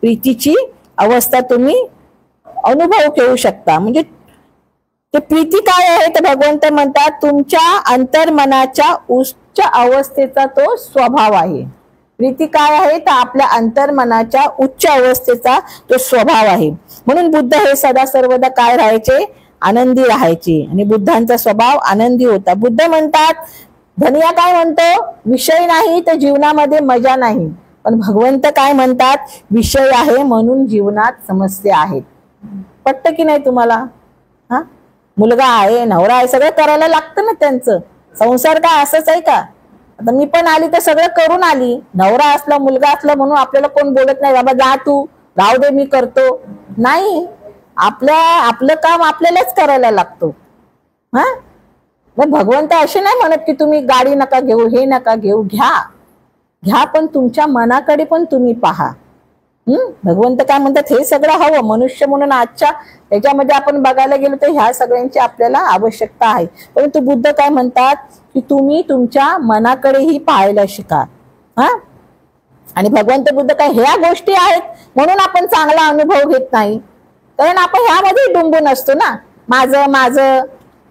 प्रीतीची अवस्था तुम्ही अनुभव घेऊ शकता. म्हणजे ते प्रीती काय आहे तर भगवंत म्हणतात तुमच्या अंतर्मनाच्या उच्च अवस्थेचा तो स्वभाव आहे. प्रीती काय आहे तर आपल्या अंतर्मनाच्या उच्च अवस्थेचा तो स्वभाव आहे. म्हणून बुद्ध हे सदा सर्वदा काय राहायचे, आनंदी राहायचे आणि बुद्धांचा स्वभाव आनंदी होता. बुद्ध म्हणतात, धनिया काय म्हणतो, विषय नाही तर जीवनामध्ये मजा नाही. पण भगवंत काय म्हणतात, विषय आहे म्हणून जीवनात समस्या आहेत. पटतं की नाही तुम्हाला? हा, मुलगा आहे, नवरा आहे, सगळं करायला लागतं ना त्यांचं. संसार काय असंच आहे का? आता मी पण आली तर सगळं करून आली. नवरा असला, मुलगा असला म्हणून आपल्याला कोण बोलत नाही, बाबा जा तू, राहू दे मी करतो. नाही, आपलं काम आपल्यालाच करायला लागतो. हा, मग भगवंत असे नाही म्हणत की तुम्ही गाडी नका घेऊ, हे नका घेऊ, घ्या पण तुमच्या मनाकडे पण तुम्ही पहा. भगवंत काय म्हणतात, हे सगळं हवं मनुष्य म्हणून आजच्या त्याच्यामध्ये आपण बघायला गेलो तर ह्या सगळ्यांची आपल्याला आवश्यकता आहे. परंतु बुद्ध काय म्हणतात की तुम्ही तुमच्या मनाकडेही पाहायला शिका. हा, आणि भगवंत बुद्ध काय, ह्या गोष्टी आहेत म्हणून आपण चांगला अनुभव घेत नाही, कारण आपण ह्यामध्ये डुंबून असतो ना. माझं माझं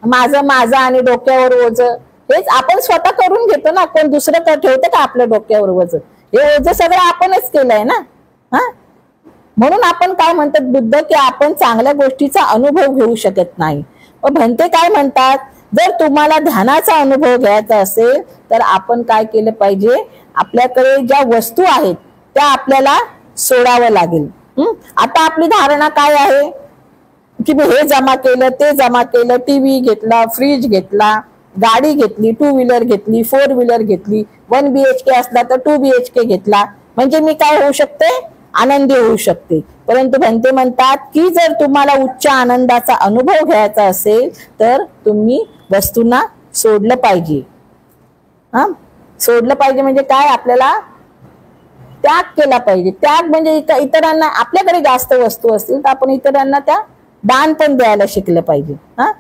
माझं माझं आणि डोक्यावर ओझ, हेच आपण स्वतः करून घेतो ना. कोण दुसरं ठेवतं का आपल्या डोक्यावर ओझ? हे ओझ सगळं आपणच केलंय ना. हा, म्हणून आपण काय म्हणतात बुद्ध की आपण चांगल्या गोष्टीचा अनुभव घेऊ शकत नाही. भंते काय म्हणतात, जर तुम्हाला ध्यानाचा अनुभव घ्यायचा असेल तर आपण काय केलं पाहिजे, आपल्याकडे ज्या वस्तू आहेत त्या आपल्याला सोडावं लागेल. आता आपली धारणा काय आहे की हे जमा केलं, ते जमा केलं, टीव्ही घेतला, फ्रीज घेतला, गाडी घेतली, 2 व्हीलर घेतली, 4 व्हीलर घेतली, 1 BHK असला तर 2 BHK घेतला, म्हणजे मी काय होऊ शकते, आनंदी होऊ शकते. परंतु भंते म्हणतात की जर तुम्हाला उच्च आनंदाचा अनुभव घ्यायचा असेल तर तुम्ही वस्तूंना सोडलं पाहिजे. हा, सोडलं पाहिजे म्हणजे काय, आपल्याला त्याग केला पाहिजे. त्याग म्हणजे इतरांना, आपल्याकडे जास्त वस्तू असतील तर आपण इतरांना त्या दान पण द्यायला शिकलं पाहिजे. हा,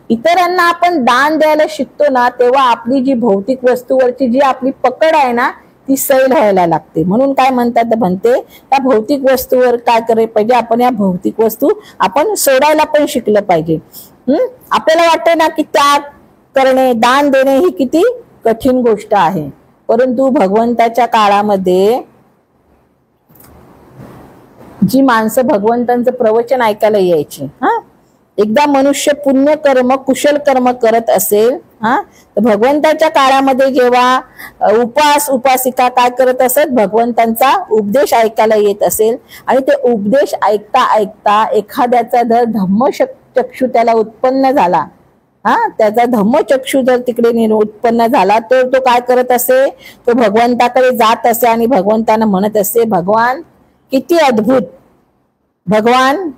इतरांना आपण दान द्यायला शिकतो ना, तेव्हा आपली जी भौतिक वस्तूवरची जी आपली पकड आहे ना ती सैल व्हायला लागते. म्हणून काय म्हणतात म्हणते, त्या भौतिक वस्तूवर काय करायला पाहिजे, आपण या भौतिक वस्तू आपण सोडायला पण शिकलं पाहिजे. आपल्याला वाटतं ना की त्याग करणे, दान देणे ही किती कठीण गोष्ट आहे. परंतु भगवंताच्या काळामध्ये जी माणसं भगवंतांचं प्रवचन ऐकायला यायची, हा, एकदा मनुष्य पुण्य कर्म कुशल कर्म करत असेल, हा, तर भगवंताच्या काळामध्ये जेव्हा उपासिका काय करत असत, भगवंतांचा उपदेश ऐकायला येत असेल आणि ते उपदेश ऐकता ऐकता एखाद्याचा जर धम्मचक्षु त्याला उत्पन्न झाला, हा, त्याचा धम्मचक्षु जर तिकडे उत्पन्न झाला तर तो काय करत असे, तो भगवंताकडे जात असे आणि भगवंतांना म्हणत असे, भगवान किती अद्भुत, भगवान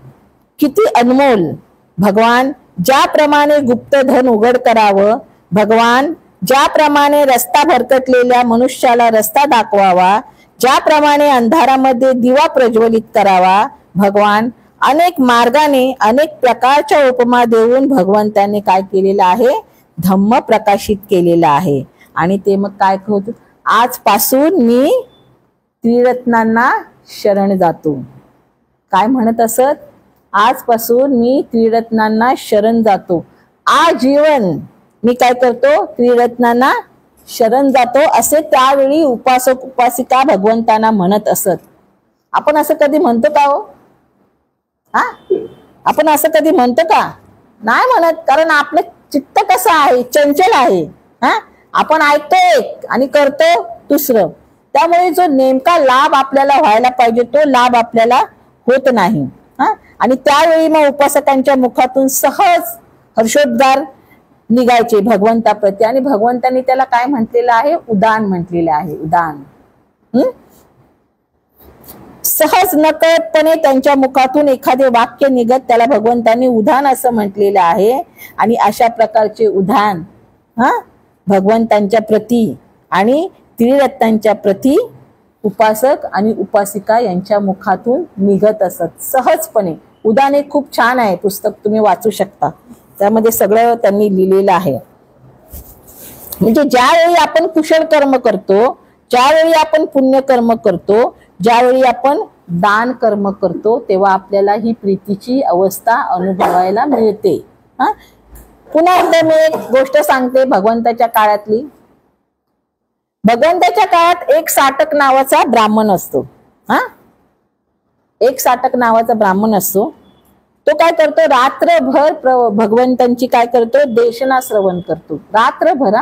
किती अनमोल, भगवान ज्याप्रमाणे गुप्त धन उघड करावं, भगवान ज्याप्रमाणे रस्ता भरकटलेल्या मनुष्याला रस्ता दाखवावा, ज्याप्रमाणे अंधारामध्ये दिवा प्रज्वलित करावा, भगवान अनेक मार्गाने अनेक प्रकारच्या उपमा देऊन भगवंतांनी काय केलेलं आहे, धम्म प्रकाशित केलेला आहे. आणि ते मग काय होत, आजपासून मी त्रिरत्नांना शरण जातो. काय म्हणत असत, आजपासून मी त्रिरत्नांना शरण जातो, आजीवन मी काय करतो, त्रिरत्नांना शरण जातो, असे त्यावेळी उपासक उपासिका भगवंतांना म्हणत असत. आपण असं कधी म्हणतो का हो? हा, आपण असं कधी म्हणतो का? नाही म्हणत, कारण आपलं चित्त कसं आहे, चंचल आहे. हा, आपण ऐकतो एक आणि करतो दुसरं, त्यामुळे जो नेमका लाभ आपल्याला व्हायला पाहिजे तो लाभ आपल्याला होत नाही. हा, आणि त्यावेळी मग उपासकांच्या मुखातून सहज हर्षोद्गार निघायचे भगवंताप्रती, आणि भगवंतांनी त्याला काय म्हटलेलं आहे, उदान म्हटलेलं आहे. उदान, सहज नकळतपणे त्यांच्या मुखातून एखादे वाक्य निघत त्याला भगवंतांनी उदान असं म्हटलेलं आहे. आणि अशा प्रकारचे उदान हा भगवंतांच्या प्रती आणि त्रिरत्नांच्या प्रती उपासक आणि उपासिका यांच्या मुखातून निघत असत सहजपणे. उदाने खूप छान आहे, पुस्तक तुम्ही वाचू शकता, त्यामध्ये सगळं त्यांनी लिहिलेलं आहे. म्हणजे ज्यावेळी आपण कुशल कर्म करतो, ज्यावेळी आपण पुण्य कर्म करतो, ज्यावेळी आपण दान कर्म करतो, तेव्हा आपल्याला ही प्रीतीची अवस्था अनुभवायला मिळते. हा, पुन्हा एकदा मी एक गोष्ट सांगते भगवंताच्या काळातली. भगवंताच्या काळात एक साटक नावाचा ब्राह्मण असतो. हा, एक साटक नावाचा ब्राह्मण असतो. तो काय करतो, रात्रभर भगवंतांची काय करतो, देशना श्रवण करतो. रात्रभर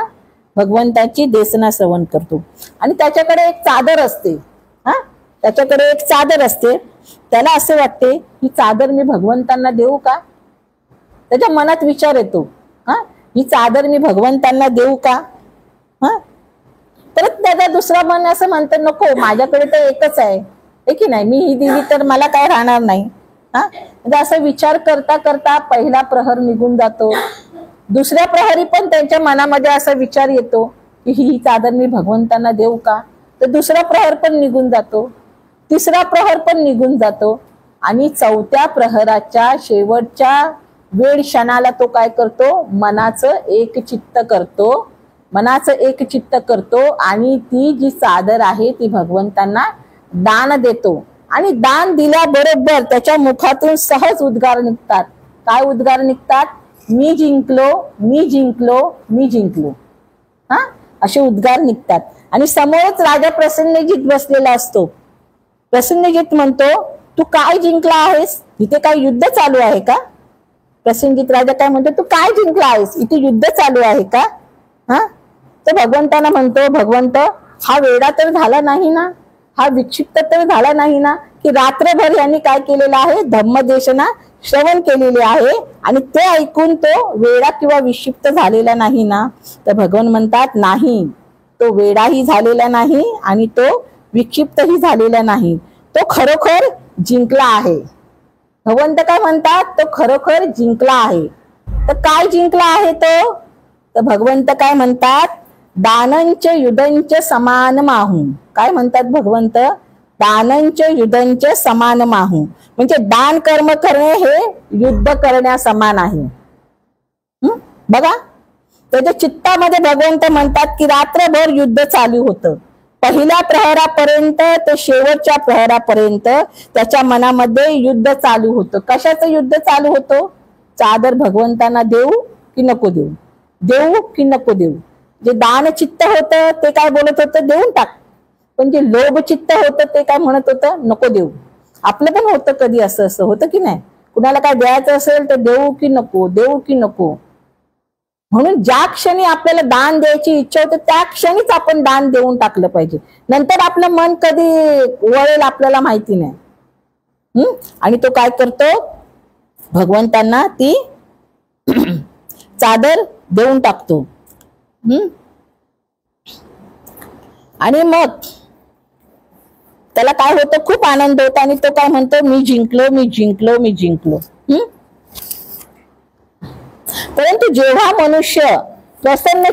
भगवंताची देशना श्रवण करतो. आणि त्याच्याकडे एक चादर असते. हा, त्याच्याकडे एक चादर असते. त्याला असे वाटते ही चादर मी भगवंतांना देऊ का. त्याच्या मनात विचार येतो, हा, ही चादर मी भगवंतांना देऊ का. हा, तर त्याचा दुसरा मन असं म्हणतं, नको, माझ्याकडे तर एकच आहे की नाही, मी ही दिली तर मला काय राहणार नाही. हा, म्हणजे असं विचार करता करता पहिला प्रहर निघून जातो. दुसऱ्या प्रहरी पण त्यांच्या मनामध्ये असा विचार येतो की ही चादर मी भगवंतांना देऊ का. तर दुसरा प्रहर पण निघून जातो, तिसरा प्रहर पण निघून जातो. आणि चौथ्या प्रहराच्या शेवटच्या वेळ क्षणाला तो काय करतो, मनाचं एक चित्त करतो. मनाचं एक चित्त करतो आणि ती जी चादर आहे ती भगवंतांना दान देतो. आणि दान दिल्याबरोबर त्याच्या मुखातून सहज उद्गार निघतात. काय उद्गार निघतात, मी जिंकलो, मी जिंकलो, मी जिंकलो. हा, असे उद्गार निघतात. आणि समोरच राजा प्रसन्नजित बसलेला असतो. प्रसन्नजित म्हणतो, तू काय जिंकला आहेस, इथे काय युद्ध चालू आहे का. प्रसन्नजित राजा काय म्हणतो, तू काय जिंकला आहेस, इथे युद्ध चालू आहे का. हा, तर भगवंतांना म्हणतो, भगवंत, हा वेडा तर झाला नाही ना, हा विक्षिप्त तर झाला नाही ना, की रात्रभर यांनी काय केलेलं आहे, धम्मदेशना श्रवण केलेले आहे आणि ते ऐकून तो वेडा किंवा विक्षिप्त झालेला नाही ना. तर भगवान म्हणतात, नाही, तो वेडाही झालेला नाही आणि तो विक्षिप्तही झालेला नाही, तो खरोखर जिंकला आहे. भगवंत काय म्हणतात, तो खरोखर जिंकला आहे. तर काय जिंकला आहे तो, तर भगवंत काय म्हणतात, दानंच युधंच समान माहू. काय म्हणतात भगवंत, दानंच युधंच समान माहू, म्हणजे दान कर्म करणे हे युद्ध करण्या समान आहे. बघा, त्याच्या चित्तामध्ये भगवंत म्हणतात की रात्रभर युद्ध चालू होतं. पहिल्या प्रहरापर्यंत ते शेवटच्या प्रहरापर्यंत त्याच्या मनामध्ये युद्ध चालू होतं. कशाचं युद्ध चालू होतं, चादर भगवंतांना देऊ की नको देऊ, देऊ की नको देऊ. जे दान चित्त होतं ते काय बोलत होतं, देऊन टाक. पण जे लोभ चित्त होतं ते काय म्हणत होतं, नको देऊ. आपलं पण होतं कधी असं असं होतं की नाही, कुणाला काय द्यायचं असेल तर देऊ की नको, देऊ की नको. म्हणून ज्या क्षणी आपल्याला दान द्यायची इच्छा होते त्या क्षणीच आपण दान देऊन टाकलं पाहिजे. नंतर आपलं मन कधी वळेल आपल्याला माहिती नाही. आणि तो काय करतो, भगवंतांना ती चादर देऊन टाकतो. आणि मग त्याला काय होतं, खूप आनंद होतो आणि तो काय म्हणतो, मी जिंकलो, मी जिंकलो, मी जिंकलो. परंतु जेव्हा मनुष्य प्रसन्न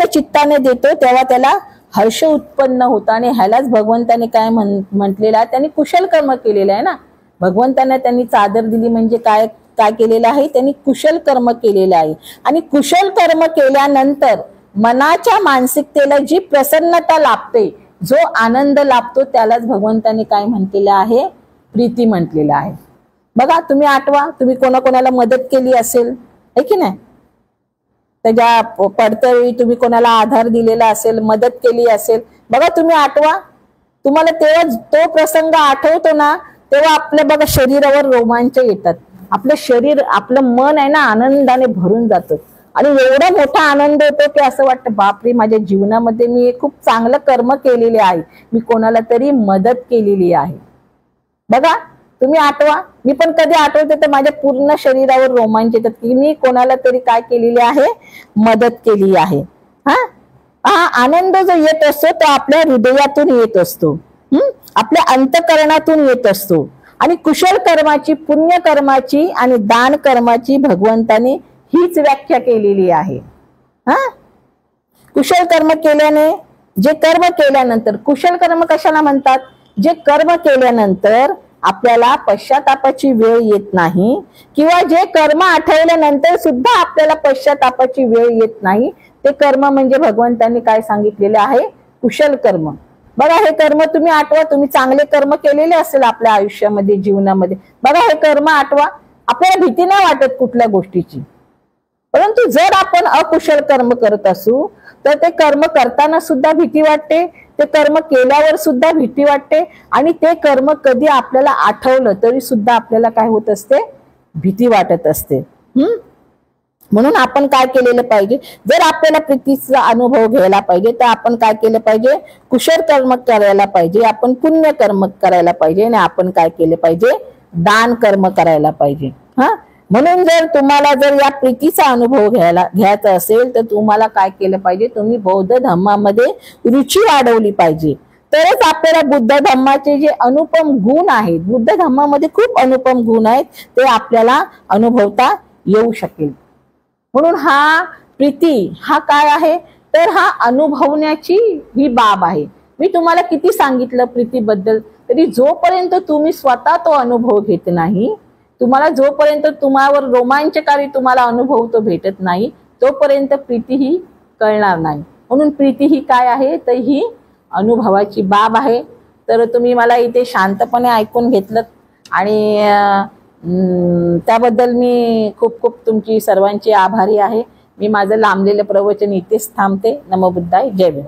चित्ताने देतो तेव्हा त्याला हर्ष उत्पन्न होतं. आणि ह्यालाच भगवंताने काय म्हटलेलं आहे, त्यांनी कुशल कर्म केलेलं आहे ना. भगवंतांना त्यांनी चादर दिली म्हणजे काय काय केलेलं आहे, त्यांनी कुशल कर्म केलेलं आहे. आणि कुशल कर्म केल्यानंतर मनाच्या मानसिकतेला जी प्रसन्नता लाभते, जो आनंद लाभतो, त्यालाच भगवंतांनी काय म्हटलेलं आहे, प्रीती म्हटलेलं आहे. बघा, तुम्ही आठवा, तुम्ही कोणाकोणाला मदत केली असेल है की नाही, त्याच्या पडत्यावेळी तुम्ही कोणाला आधार दिलेला असेल, मदत केली असेल. बघा, तुम्ही आठवा, तुम्हाला तेव्हा तो प्रसंग आठवतो ना, तेव्हा आपल्या बघा शरीरावर रोमांच येतात. आपलं शरीर, आपलं मन आहे ना, आनंदाने भरून जातं. आणि एवढा मोठा आनंद होतो की असं वाटतं, बापरे, माझ्या जीवनामध्ये मी खूप चांगलं कर्म केलेले आहे, मी कोणाला तरी मदत केलेली आहे. बघा, तुम्ही आठवा, मी पण कधी आठवते तर माझ्या पूर्ण शरीरावर रोमांच येतात की मी कोणाला तरी काय केलेली आहे, मदत केली आहे. हा आनंद जो येत असतो तो आपल्या हृदयातून येत असतो, आपल्या अंतःकरणातून येत असतो. आणि कुशल कर्माची, पुण्य कर्माची आणि दान कर्माची भगवंताने हीच व्याख्या केलेली आहे. कुशल कर्म केल्याने, जे कर्म केल्यानंतर, कुशल कर्म कशाला म्हणतात, जे कर्म केल्यानंतर आपल्याला पश्चातापाची वेळ येत नाही, किंवा जे कर्म आठवल्यानंतर सुद्धा आपल्याला पश्चातापाची वेळ येत नाही, ते कर्म म्हणजे भगवंतांनी काय सांगितलेले आहे, कुशल कर्म. बघा, हे कर्म तुम्ही आठवा, तुम्ही चांगले कर्म केलेले असेल आपल्या आयुष्यामध्ये, जीवनामध्ये. बघा, हे कर्म आठवा, आपल्याला भीती नाही वाटत कुठल्या गोष्टीची. परंतु जर आपण अकुशल कर्म करत असू तर ते कर्म करताना सुद्धा भीती वाटते, ते कर्म केल्यावर सुद्धा भीती वाटते, आणि ते कर्म कधी आपल्याला आठवलं तरी सुद्धा आपल्याला काय होत असते, भीती वाटत असते. म्हणून आपण काय केलेलं पाहिजे, जर आपल्याला प्रीतीचा अनुभव घ्यायला पाहिजे तर आपण काय केलं पाहिजे, कुशल कर्म करायला पाहिजे, आपण पुण्य कर्म करायला पाहिजे, आणि आपण काय केले पाहिजे, दान कर्म करायला पाहिजे. म्हणून जर तुम्हाला जर या प्रीतीचा अनुभव घ्यायचा असेल तर तुम्हाला काय केलं पाहिजे, तुम्ही बौद्ध धर्मामध्ये रुची वाढवली पाहिजे. तरच आपल्याला बुद्ध धर्माचे जे अनुपम गुण आहेत, बुद्ध धर्मामध्ये खूप अनुपम गुण आहेत, ते आपल्याला अनुभवता येऊ शकेल. म्हणून हा प्रीती हा काय आहे, तर हा अनुभवण्याची ही बाब आहे. मी तुम्हाला किती सांगितलं प्रीतीबद्दल, तरी जोपर्यंत तुम्ही स्वतः तो अनुभव घेत नाही, तुम्हाला जोपर्यंत तुम्हावर रोमांचकारी तुम्हाला अनुभव तो भेटत नाही, तोपर्यंत प्रीती ही कळणार नाही. म्हणून प्रीती ही काय आहे, तर ही अनुभवाची बाब आहे. तर तुम्ही मला इथे शांतपणे ऐकून घेतलं, आणि त्याबद्दल मी खूप खूप तुमची सर्वांची आभारी आहे. मी माझं लांबलेलं प्रवचन इथेच थांबते. नमो बुद्धाय. जय भीम.